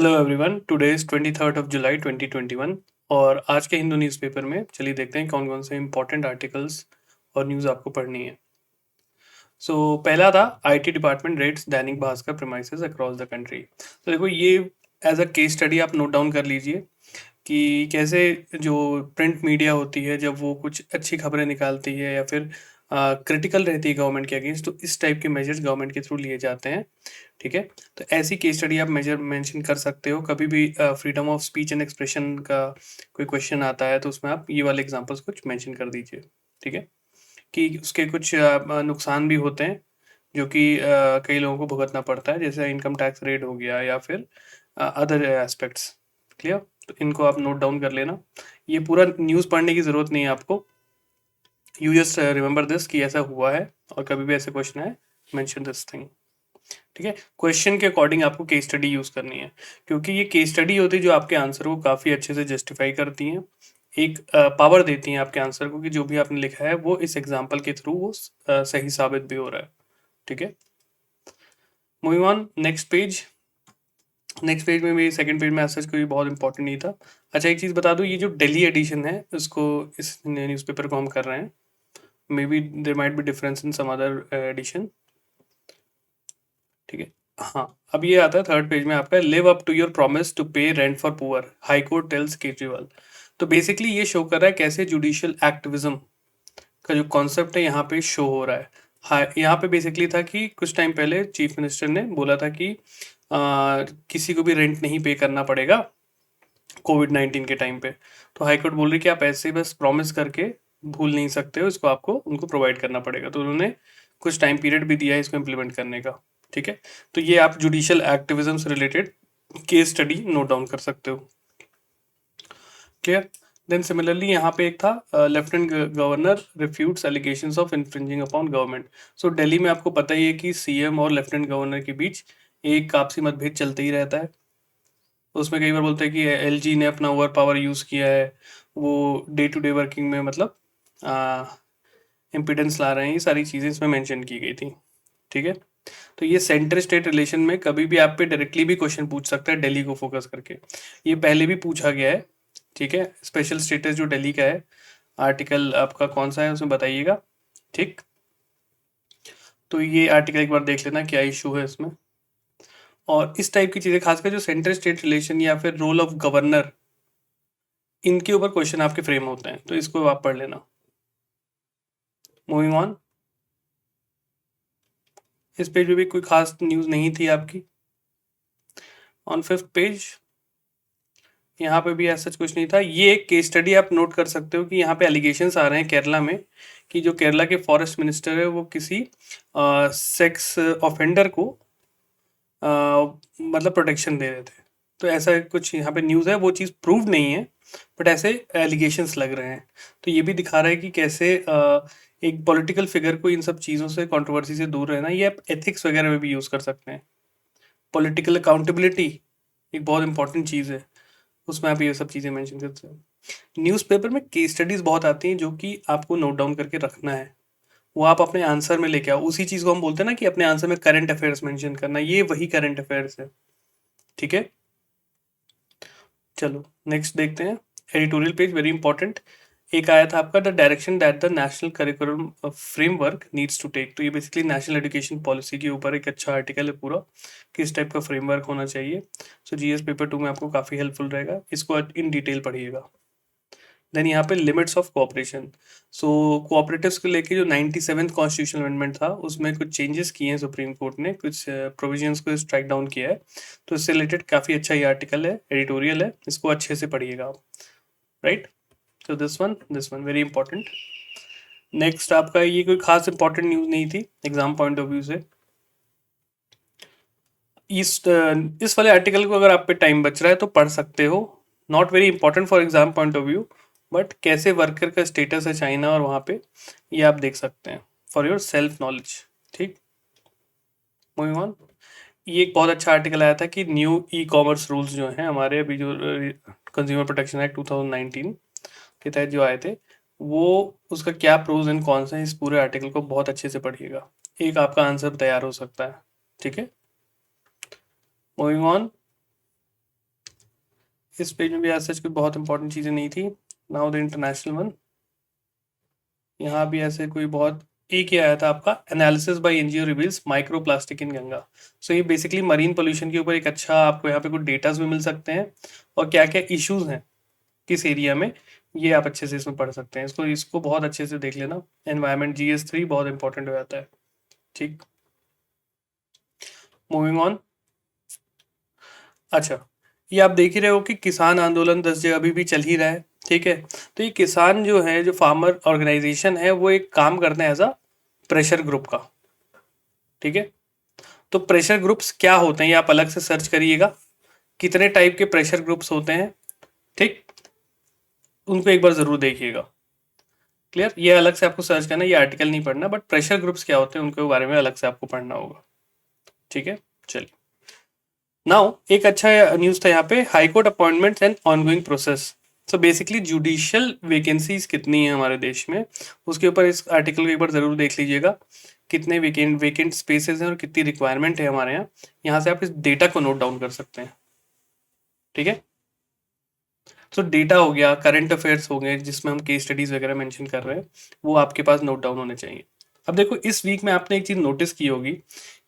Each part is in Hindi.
Hello everyone, today is 23rd of July 2021 और आज के हिंदू न्यूज़पेपर में चलिए देखते हैं कौन कौन से इंपॉर्टेंट आर्टिकल्स और न्यूज़ आपको पढ़नी है। पहला था IT department rates Dainik Bhaskar premises across the country. तो देखो ये एज अ केस स्टडी आप नोट डाउन कर लीजिए कि कैसे जो प्रिंट मीडिया होती है जब वो कुछ अच्छी खबरें निकालती है या फिर क्रिटिकल रहती है गवर्नमेंट के अगेंस्ट, तो इस टाइप के मेजर्स गवर्नमेंट के थ्रू लिए जाते हैं। ठीक है, तो ऐसी केस स्टडी आप मेजर मेंशन कर सकते हो। कभी भी freedom of speech and expression का कोई क्वेश्चन आता है तो उसमें आप ये वाले एग्जांपल्स कुछ मेंशन कर दीजिए। ठीक है, कि उसके कुछ नुकसान भी होते हैं जो कि कई लोगों को भुगतना पड़ता है, जैसे इनकम टैक्स रेट हो गया या फिर अदर एस्पेक्ट्स। क्लियर, तो इनको आप नोट डाउन कर लेना। ये पूरा न्यूज़ पढ़ने की ज़रूरत नहीं है आपको, यू जस्ट रिमेंबर दिस कि ऐसा हुआ है और कभी भी ऐसे क्वेश्चन है मेंशन दिस थिंग। ठीक है, क्वेश्चन के अकॉर्डिंग आपको केस स्टडी यूज़ करनी है, क्योंकि ये केस स्टडी होती है जो आपके आंसर को काफ़ी अच्छे से जस्टिफाई करती हैं, एक पावर देती हैं आपके आंसर को कि जो भी आपने लिखा है वो इस एग्जाम्पल के थ्रू वो सही साबित भी हो रहा है। ठीक है, moving on next page. Next page में भी सेकंड पेज में ऐसा कोई बहुत इंपॉर्टेंट नहीं था। अच्छा, एक चीज़ बता दूं, ये जो दिल्ली एडिशन है उसको इस न्यूज़पेपर को हम कर रहे हैं। May be there might be difference in some other edition. ठीक है, हाँ, अब ये आता है थर्ड पेज में आपका live up to your promise to pay rent for poor, high court tells Kejriwal. तो बेसिकली ये शो कर रहा है कैसे जुडिशियल एक्टिविज्म का जो कॉन्सेप्ट है यहाँ पे शो हो रहा है। हाँ, यहाँ पे बेसिकली था कि कुछ टाइम पहले चीफ मिनिस्टर ने बोला था कि किसी को भी रेंट नहीं पे करना पड़ेगा कोविड-19 के टाइम पे। तो हाई कोर्ट बोल रही कि आप ऐसे बस प्रॉमिस करके भूल नहीं सकते हो, इसको आपको उनको प्रोवाइड करना पड़ेगा। तो उन्होंने कुछ टाइम पीरियड भी दिया है इसको इम्प्लीमेंट करने का। ठीक है, तो ये आप जुडिशियल एक्टिविज्म से related case study note down कर सकते हो। क्लियर। देन सिमिलरली यहाँ पे एक था lieutenant governor refutes allegations of infringing upon government. So Delhi में आपको पता ही है कि सीएम और लेफ्टिनेंट गवर्नर के बीच एक आपसी मतभेद चलते ही रहता है। उसमें कई बार बोलते हैं कि एलजी ने अपना ओवर पावर यूज़ किया है, वो डे टू डे वर्किंग में मतलब इम्पिडेंस ला रहे हैं। ये सारी चीज़ें इसमें मेंशन की गई थी। ठीक है, तो ये सेंटर स्टेट रिलेशन में कभी भी आप पे डायरेक्टली भी क्वेश्चन पूछ सकता है दिल्ली को फोकस करके। ये पहले भी पूछा गया है। ठीक है, स्पेशल स्टेटस जो दिल्ली का है, आर्टिकल आपका कौन सा है उसमें बताइएगा। ठीक, तो ये आर्टिकल एक बार देख लेना क्या इशू है इसमें। और इस टाइप की चीज़ें खासकर जो सेंटर स्टेट रिलेशन या फिर रोल ऑफ गवर्नर, इनके ऊपर क्वेश्चन आपके फ्रेम होते हैं, तो इसको आप पढ़ लेना। मूविंग ऑन, इस पेज पे भी कोई खास न्यूज़ नहीं थी आपकी। ऑन फिफ्थ पेज यहाँ पे भी ऐसा कुछ नहीं था। ये एक केस स्टडी आप नोट कर सकते हो कि यहाँ पे एलिगेशंस आ रहे हैं केरला में कि जो केरला के फॉरेस्ट मिनिस्टर है वो किसी सेक्स ऑफेंडर को मतलब प्रोटेक्शन दे रहे थे। तो ऐसा कुछ यहाँ पे न्यूज़ है, वो चीज़ प्रूव नहीं है बट ऐसे एलिगेशंस लग रहे हैं। तो ये भी दिखा रहा है कि कैसे एक पॉलिटिकल फिगर को इन सब चीज़ों से, कंट्रोवर्सी से दूर रहना, ये आप एथिक्स वगैरह में भी यूज़ कर सकते हैं। पॉलिटिकल अकाउंटेबिलिटी एक बहुत इंपॉर्टेंट चीज़ है, उसमें आप ये सब चीज़ें मेंशन करते हैं। न्यूज़पेपर में केस स्टडीज़ बहुत आती हैं जो कि आपको नोट डाउन करके रखना है, वो आप अपने आंसर में लेके आओ। उसी चीज़ को हम बोलते हैं ना कि अपने आंसर में करंट अफेयर्स मेंशन करना, ये वही करंट अफेयर्स है। ठीक है, चलो नेक्स्ट देखते हैं। Editorial page very important. एक आया था आपका the direction that the national curriculum framework needs to take. तो ये बेसिकली नेशनल एजुकेशन पॉलिसी के ऊपर एक अच्छा आर्टिकल है पूरा, किस टाइप का फ्रेमवर्क होना चाहिए। सो जीएस पेपर 2 में आपको काफ़ी हेल्पफुल रहेगा, इसको इन डिटेल पढ़िएगा। देन यहाँ पे limits of cooperation. So cooperatives को लेके जो 97th कॉन्स्टिट्यूशनल अमेंडमेंट था उसमें कुछ चेंजेस किए हैं सुप्रीम कोर्ट ने, कुछ प्रोविजंस को स्ट्राइक डाउन किया है। तो इससे रिलेटेड काफ़ी अच्छा ये आर्टिकल है, एडिटोरियल है, इसको अच्छे से पढ़िएगा आप। राइट, तो this one very important. Next आपका ये कोई खास इंपॉर्टेंट न्यूज़ नहीं थी एग्जाम पॉइंट ऑफ व्यू से। इस वाले आर्टिकल को अगर आप पे टाइम बच रहा है तो पढ़ सकते हो, not very important for exam point of view, but कैसे वर्कर का स्टेटस है चाइना और वहाँ पे, ये आप देख सकते हैं फॉर योर सेल्फ नॉलेज। ठीक, मूविंग ऑन। ये एक बहुत अच्छा आर्टिकल आया था कि न्यू ई कॉमर्स रूल्स जो हैं हमारे अभी जो कंज्यूमर प्रोटेक्शन एक्ट 2019 के तहत जो आए थे, वो उसका क्या प्रोज एंड कॉन्स हैं, इस पूरे आर्टिकल को बहुत अच्छे से पढ़िएगा, एक आपका आंसर तैयार हो सकता है। ठीक है, मूविंग ऑन। इस पेज में भी आज सच कोई बहुत इंपॉर्टेंट चीज़ें नहीं थी। नाउ द इंटरनेशनल वन, यहाँ भी ऐसे कोई बहुत एक ही आया था आपका, analysis by NGO reveals micro plastic in Ganga. So ये बेसिकली मरीन पोल्यूशन के ऊपर एक अच्छा आपको यहाँ पे कुछ डेटास भी मिल सकते हैं और क्या क्या इश्यूज हैं किस एरिया में, ये आप अच्छे से इसमें पढ़ सकते हैं। इसको इसको बहुत अच्छे से देख लेना। एनवायरमेंट GS3 बहुत इंपॉर्टेंट हो जाता है। ठीक, मूविंग ऑन। अच्छा, ये आप देख ही रहे हो कि किसान आंदोलन 10 जगह अभी भी चल ही रहा है। ठीक है, तो ये किसान जो है, जो फार्मर ऑर्गेनाइजेशन है, वो एक काम करते हैं एज अ प्रेशर ग्रुप का। ठीक है, तो प्रेशर ग्रुप्स क्या होते हैं ये आप अलग से सर्च करिएगा, कितने टाइप के प्रेशर ग्रुप्स होते हैं। ठीक, उनको एक बार जरूर देखिएगा। क्लियर, ये अलग से आपको सर्च करना, ये आर्टिकल नहीं पढ़ना, बट प्रेशर ग्रुप्स क्या होते हैं उनके बारे में अलग से आपको पढ़ना होगा। ठीक है, चलिए। नाउ एक अच्छा न्यूज था यहाँ पे, high court appointments and ongoing process. So basically judicial vacancies कितनी है हमारे देश में, उसके ऊपर इस आर्टिकल को एक बार जरूर देख लीजिएगा। कितने वेकेंट स्पेसेस हैं और कितनी रिक्वायरमेंट है हमारे यहाँ, यहाँ से आप इस डेटा को नोट डाउन कर सकते हैं। ठीक है, तो डेटा हो गया, करंट अफेयर्स हो गए जिसमें हम केस स्टडीज वगैरह मेंशन कर रहे हैं, वो आपके पास नोट डाउन होने चाहिए। अब देखो, इस वीक में आपने एक चीज नोटिस की होगी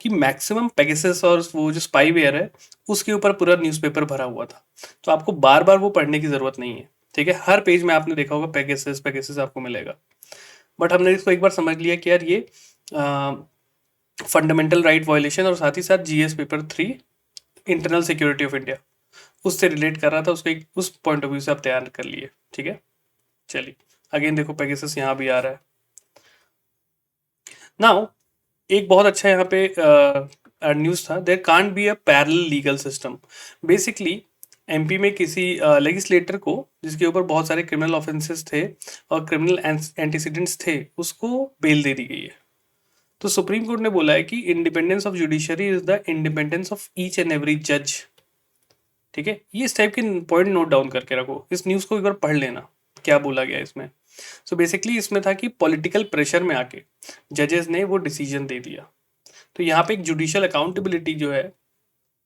कि मैक्सिमम पेगासस और वो जो स्पाईवेयर है उसके ऊपर पूरा न्यूज़पेपर भरा हुआ था, तो आपको बार बार वो पढ़ने की जरूरत नहीं है। ठीक है, हर पेज में आपने देखा होगा पेगासस पेगासस आपको मिलेगा, बट हमने इसको एक बार समझ लिया कि यार ये फंडामेंटल राइट वायलेशन और साथ ही साथ GS paper 3 internal security of India उससे रिलेट कर रहा था, उसको एक उस पॉइंट ऑफ व्यू से आप तैयार कर लिए। ठीक है, चलिए अगेन देखो पेगासस यहाँ भी आ रहा है। नाउ एक बहुत अच्छा यहाँ पे न्यूज़ था, there can't be a parallel legal system. Basically MP में किसी लेजिस्लेटर को जिसके ऊपर बहुत सारे क्रिमिनल ऑफेंसेस थे और क्रिमिनल एंटीसीडेंट्स थे, उसको बेल दे दी गई है। तो सुप्रीम कोर्ट ने बोला है कि independence of judiciary is the independence of each and every जज। ठीक है, ये इस टाइप के पॉइंट नोट डाउन करके रखो, इस न्यूज़ को एक बार पढ़ लेना क्या बोला गया इसमें। सो बेसिकली इसमें था कि पॉलिटिकल प्रेशर में आके जजेस ने वो डिसीजन दे दिया। तो यहाँ पे एक जुडिशियल अकाउंटेबिलिटी जो है,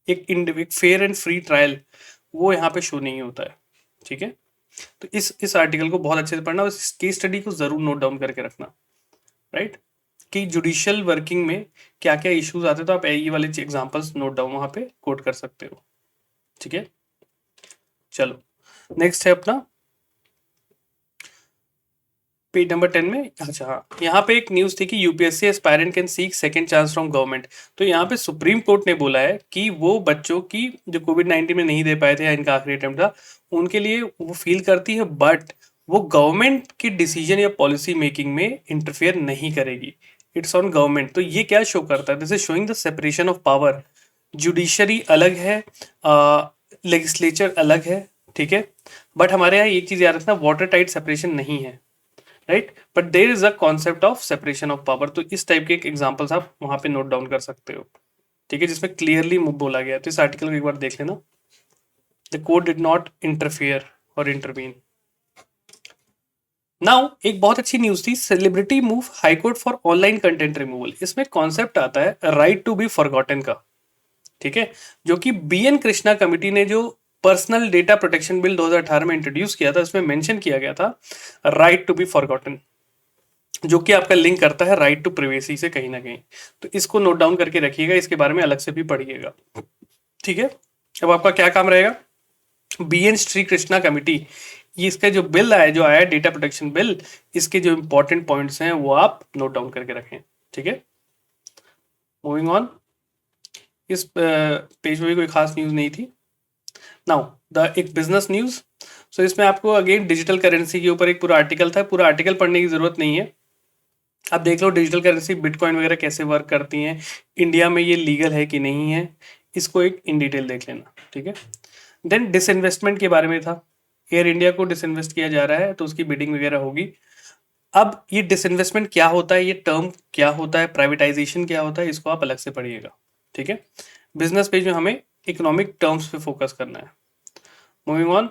एक फेयर एंड फ्री ट्रायल, वो यहाँ पे शो नहीं होता है। ठीक है, तो इस आर्टिकल को बहुत अच्छे से पढ़ना और इस केस स्टडी को जरूर नोट डाउन करके रखना। राइट, कि जुडिशियल वर्किंग में क्या क्या इश्यूज आते हैं, तो आप ये वाले एग्जांपल्स नोट डाउन वहां पे कोट कर सकते हो। ठीक है, चलो नेक्स्ट है अपना पेज नंबर 10 में। अच्छा हाँ, यहाँ पे एक न्यूज थी कि UPSC aspirant can seek second chance from government. तो यहाँ पे सुप्रीम कोर्ट ने बोला है कि वो बच्चों की जो कोविड-19 में नहीं दे पाए थे या इनका आखिरी अटेम्प्ट था, उनके लिए वो फील करती है, बट वो गवर्नमेंट की डिसीजन या पॉलिसी मेकिंग में इंटरफेयर नहीं करेगी। It's on government. तो ये क्या शो करता है, this is showing the separation of power. Judiciary अलग है, लेजिस्लेचर अलग है। ठीक है, बट हमारे यहाँ एक चीज याद रखना, वाटर टाइट सेपरेशन नहीं है। Right, but there is a concept of separation of power. तो इस टाइप के एग्जांपल्स आप वहां पे नोट डाउन कर सकते हो। ठीक है, जिसमें क्लियरली बोला गया। तो इस आर्टिकल को एक बार देख लेना, the court did not interfere और इंटरवीन। नाउ एक बहुत अच्छी न्यूज थी, celebrity move high court for online content removal. इसमें कॉन्सेप्ट आता है राइट टू बी फॉरगॉटन का। ठीक है, जो कि BN कृष्णा कमेटी ने जो पर्सनल डेटा प्रोटेक्शन बिल 2018 में इंट्रोड्यूस किया था, उसमें मेंशन किया गया था राइट टू बी फॉरगॉटन, जो कि आपका लिंक करता है राइट टू प्रिवेसी से कहीं ना कहीं। तो इसको नोट डाउन करके रखिएगा, इसके बारे में अलग से भी पढ़िएगा। ठीक है, अब आपका क्या काम रहेगा, BN श्री कृष्णा कमेटी, ये इसका जो बिल आया, जो आया डेटा प्रोटेक्शन बिल, इसके जो इंपॉर्टेंट पॉइंट्स हैं वो आप नोट डाउन करके रखें। ठीक है, मूविंग ऑन। इस पेज में भी कोई खास न्यूज नहीं थी। नाउ द एक बिजनेस न्यूज। सो इसमें आपको अगेन डिजिटल करेंसी के ऊपर एक पूरा आर्टिकल था, पूरा आर्टिकल पढ़ने की जरूरत नहीं है। आप देख लो डिजिटल करेंसी बिटकॉइन वगैरह कैसे वर्क करती हैं, इंडिया में ये लीगल है कि नहीं है, इसको एक इन डिटेल देख लेना। ठीक है, देन डिसइन्वेस्टमेंट के बारे में था, एयर इंडिया को डिसइन्वेस्ट किया जा रहा है तो उसकी बिडिंग वगैरह होगी। अब ये डिसइन्वेस्टमेंट क्या होता है, ये टर्म क्या होता है, प्राइवेटाइजेशन क्या होता है, इसको आप अलग से पढ़िएगा। ठीक है, बिजनेस पेज में हमें इकोनॉमिक टर्म्स पे फोकस करना है। मूविंग ऑन,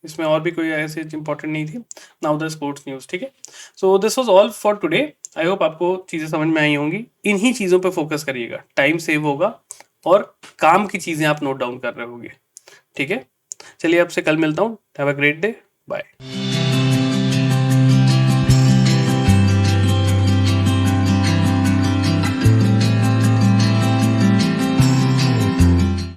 इसमें और भी कोई ऐसी इंपॉर्टेंट नहीं थी। Now the sports news. ठीक है, so this was all for today. I hope आपको चीज़ें समझ में आई होंगी। इन्हीं चीज़ों पे फोकस करिएगा, टाइम सेव होगा और काम की चीज़ें आप नोट डाउन कर रहे होगे। ठीक है, चलिए आपसे कल मिलता हूँ। Have a great day. Bye.